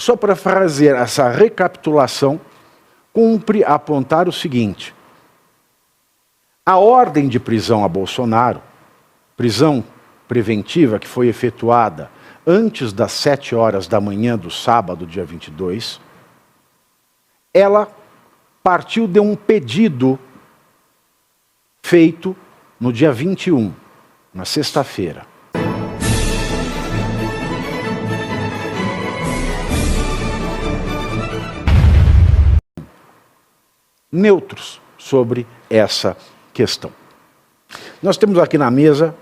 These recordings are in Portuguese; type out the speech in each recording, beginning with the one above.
Só para fazer essa recapitulação, cumpre apontar o seguinte: a ordem de prisão a Bolsonaro, prisão preventiva que foi efetuada antes das 7 horas da manhã do sábado, dia 22, ela partiu de um pedido feito no dia 21, na sexta-feira. Neutros sobre essa questão. Nós temos aqui na mesa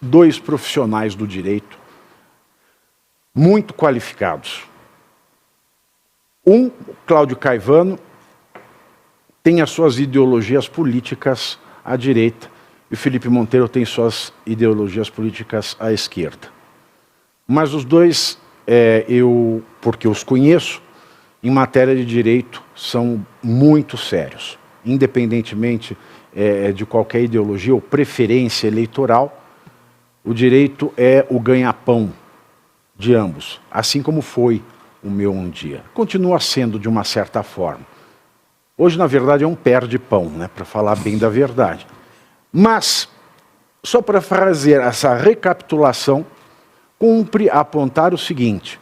2 profissionais do direito muito qualificados. Um, Cláudio Caivano, tem as suas ideologias políticas à direita e o Felipe Monteiro tem suas ideologias políticas à esquerda. Mas os dois, porque os conheço, em matéria de direito, são muito sérios. Independentemente de qualquer ideologia ou preferência eleitoral, o direito é o ganha-pão de ambos, assim como foi o meu um dia. Continua sendo de uma certa forma. Hoje, na verdade, é um perde-pão, né, para falar bem da verdade. Mas, só para fazer essa recapitulação, cumpre apontar o seguinte: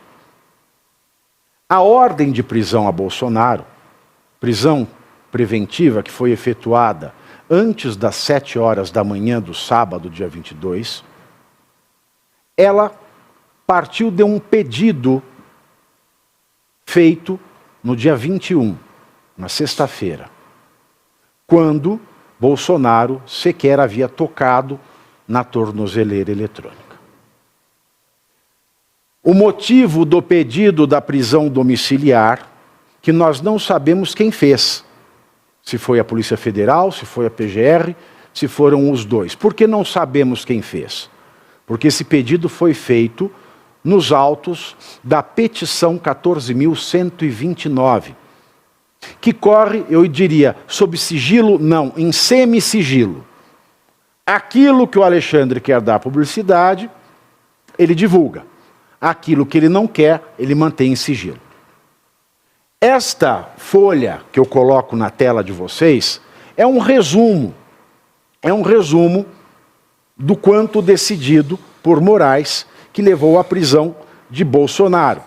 a ordem de prisão a Bolsonaro, prisão preventiva que foi efetuada antes das 7 horas da manhã do sábado, dia 22, ela partiu de um pedido feito no dia 21, na sexta-feira, quando Bolsonaro sequer havia tocado na tornozeleira eletrônica. O motivo do pedido da prisão domiciliar, que nós não sabemos quem fez. Se foi a Polícia Federal, se foi a PGR, se foram os dois. Por que não sabemos quem fez? Porque esse pedido foi feito nos autos da petição 14.129, que corre, eu diria, sob sigilo, não, em semi-sigilo. Aquilo que o Alexandre quer dar publicidade, ele divulga. Aquilo que ele não quer, ele mantém em sigilo. Esta folha que eu coloco na tela de vocês é um resumo do quanto decidido por Moraes, que levou à prisão de Bolsonaro.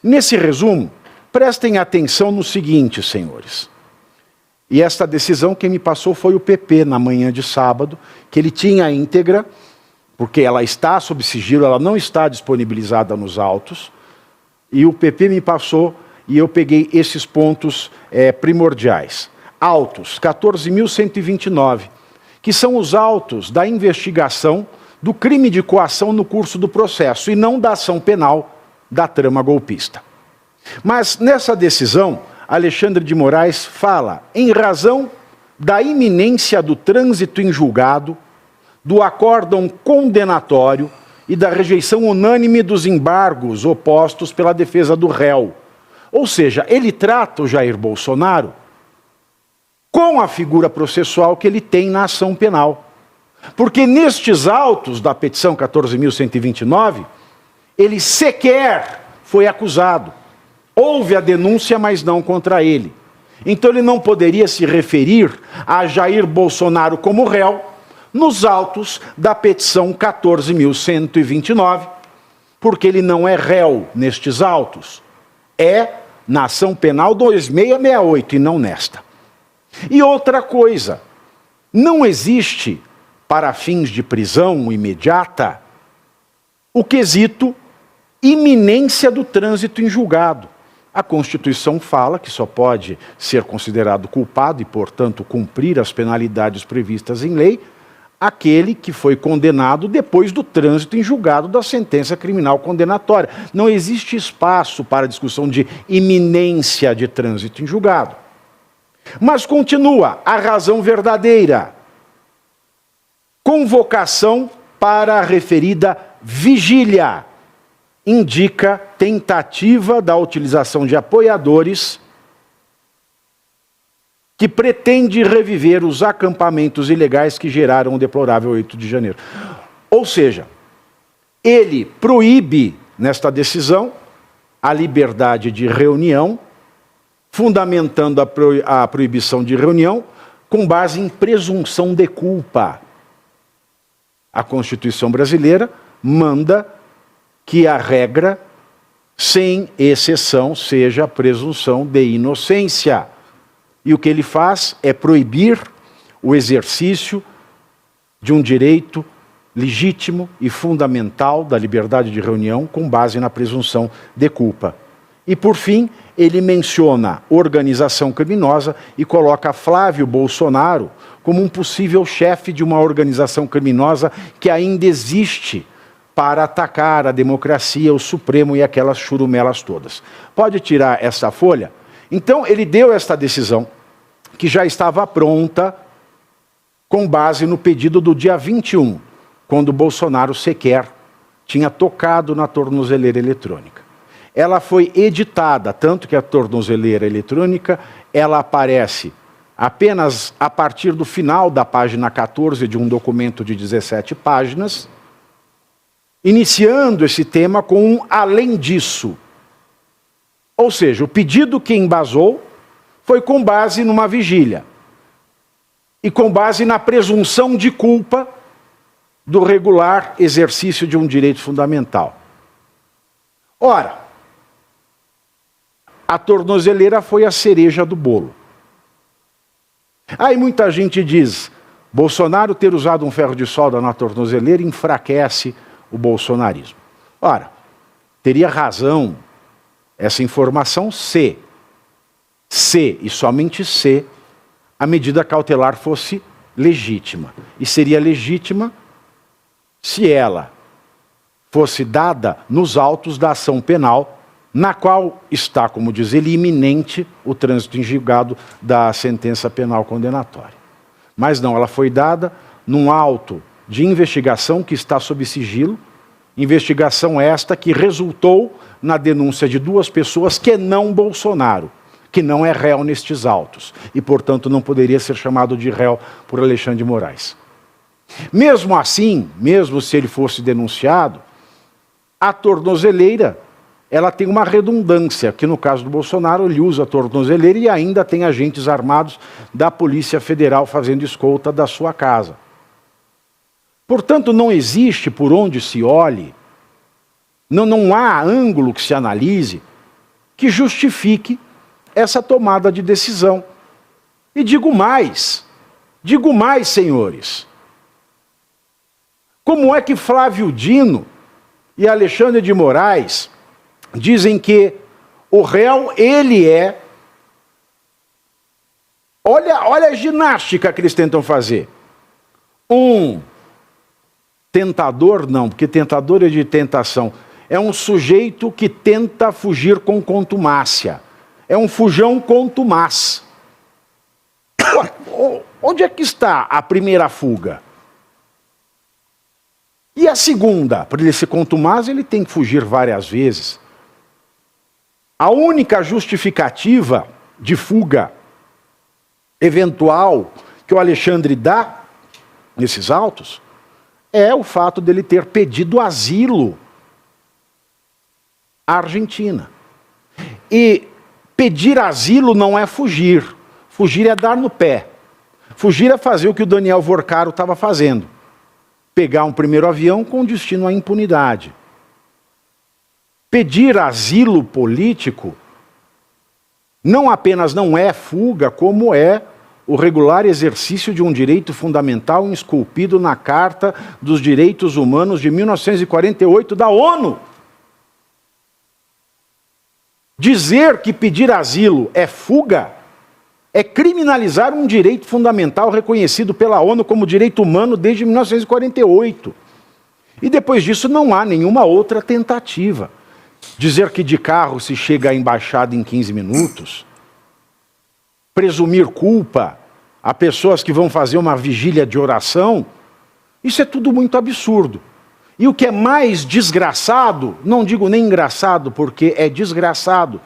Nesse resumo, prestem atenção no seguinte, senhores. E esta decisão quem me passou foi o PP na manhã de sábado, que ele tinha a íntegra, porque ela está sob sigilo, ela não está disponibilizada nos autos, e o PP me passou e eu peguei esses pontos primordiais. Autos 14.129, que são os autos da investigação do crime de coação no curso do processo, e não da ação penal da trama golpista. Mas nessa decisão, Alexandre de Moraes fala, em razão da iminência do trânsito em julgado, do acórdão condenatório e da rejeição unânime dos embargos opostos pela defesa do réu. Ou seja, ele trata o Jair Bolsonaro com a figura processual que ele tem na ação penal. Porque nestes autos da petição 14.129, ele sequer foi acusado. Houve a denúncia, mas não contra ele. Então ele não poderia se referir a Jair Bolsonaro como réu nos autos da petição 14.129, porque ele não é réu nestes autos. É na ação penal 2668 e não nesta. E outra coisa, não existe, para fins de prisão imediata, o quesito iminência do trânsito em julgado. A Constituição fala que só pode ser considerado culpado e, portanto, cumprir as penalidades previstas em lei aquele que foi condenado depois do trânsito em julgado da sentença criminal condenatória. Não existe espaço para discussão de iminência de trânsito em julgado. Mas continua a razão verdadeira. Convocação para a referida vigília. Indica tentativa da utilização de apoiadores que pretende reviver os acampamentos ilegais que geraram o deplorável 8 de janeiro. Ou seja, ele proíbe, nesta decisão, a liberdade de reunião, fundamentando a proibição de reunião com base em presunção de culpa. A Constituição brasileira manda que a regra, sem exceção, seja a presunção de inocência. E o que ele faz é proibir o exercício de um direito legítimo e fundamental da liberdade de reunião com base na presunção de culpa. E, por fim, ele menciona organização criminosa e coloca Flávio Bolsonaro como um possível chefe de uma organização criminosa que ainda existe para atacar a democracia, o Supremo e aquelas churumelas todas. Pode tirar essa folha? Então, ele deu esta decisão, que já estava pronta, com base no pedido do dia 21, quando Bolsonaro sequer tinha tocado na tornozeleira eletrônica. Ela foi editada, tanto que a tornozeleira eletrônica, ela aparece apenas a partir do final da página 14 de um documento de 17 páginas, iniciando esse tema com um além disso. Ou seja, o pedido que embasou foi com base numa vigília e com base na presunção de culpa do regular exercício de um direito fundamental. Ora, a tornozeleira foi a cereja do bolo. Aí muita gente diz, Bolsonaro ter usado um ferro de solda na tornozeleira enfraquece o bolsonarismo. Ora, teria razão essa informação se e somente se a medida cautelar fosse legítima. E seria legítima se ela fosse dada nos autos da ação penal, na qual está, como diz ele, iminente o trânsito em julgado da sentença penal condenatória. Mas não, ela foi dada num auto de investigação que está sob sigilo, investigação esta que resultou na denúncia de duas pessoas que não Bolsonaro, que não é réu nestes autos, e portanto não poderia ser chamado de réu por Alexandre de Moraes. Mesmo assim, mesmo se ele fosse denunciado, a tornozeleira, ela tem uma redundância, que no caso do Bolsonaro ele usa a tornozeleira e ainda tem agentes armados da Polícia Federal fazendo escolta da sua casa. Portanto, não existe por onde se olhe, não há ângulo que se analise que justifique essa tomada de decisão. E digo mais, senhores. Como é que Flávio Dino e Alexandre de Moraes dizem que o réu, ele é... Olha a ginástica que eles tentam fazer. Um tentador, não, porque tentador é de tentação. É um sujeito que tenta fugir com contumácia. É um fujão contumaz. Onde é que está a primeira fuga? E a segunda? Para ele ser contumaz, ele tem que fugir várias vezes. A única justificativa de fuga eventual que o Alexandre dá nesses autos é o fato dele ter pedido asilo à Argentina. E pedir asilo não é fugir. Fugir é dar no pé. Fugir é fazer o que o Daniel Vorcaro estava fazendo. Pegar um primeiro avião com destino à impunidade. Pedir asilo político não apenas não é fuga, como é o regular exercício de um direito fundamental esculpido na Carta dos Direitos Humanos de 1948 da ONU. Dizer que pedir asilo é fuga é criminalizar um direito fundamental reconhecido pela ONU como direito humano desde 1948. E depois disso não há nenhuma outra tentativa. Dizer que de carro se chega à embaixada em 15 minutos, presumir culpa a pessoas que vão fazer uma vigília de oração, isso é tudo muito absurdo. E o que é mais desgraçado, não digo nem engraçado, porque é desgraçado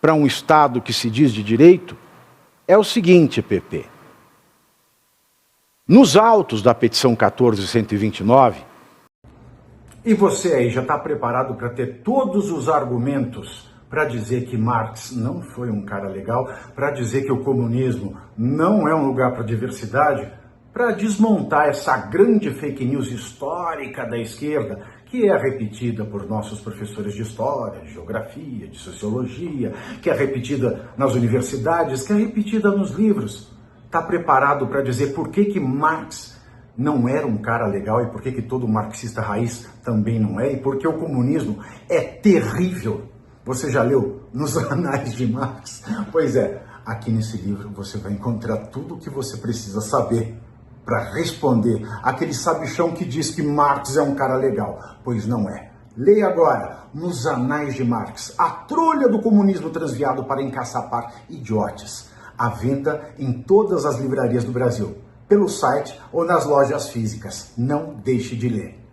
para um Estado que se diz de direito, é o seguinte, PP. Nos autos da petição 14.129, e você aí já está preparado para ter todos os argumentos para dizer que Marx não foi um cara legal, para dizer que o comunismo não é um lugar para diversidade, para desmontar essa grande fake news histórica da esquerda, que é repetida por nossos professores de história, de geografia, de sociologia, que é repetida nas universidades, que é repetida nos livros. Está preparado para dizer por que Marx não era um cara legal e por que todo marxista raiz também não é, e por que o comunismo é terrível? Você já leu Nos Anais de Marx? Pois é, aqui nesse livro você vai encontrar tudo o que você precisa saber para responder aquele sabichão que diz que Marx é um cara legal, pois não é. Leia agora Nos Anais de Marx, a trolha do comunismo transviado para encaçapar idiotes. À venda em todas as livrarias do Brasil, pelo site ou nas lojas físicas. Não deixe de ler.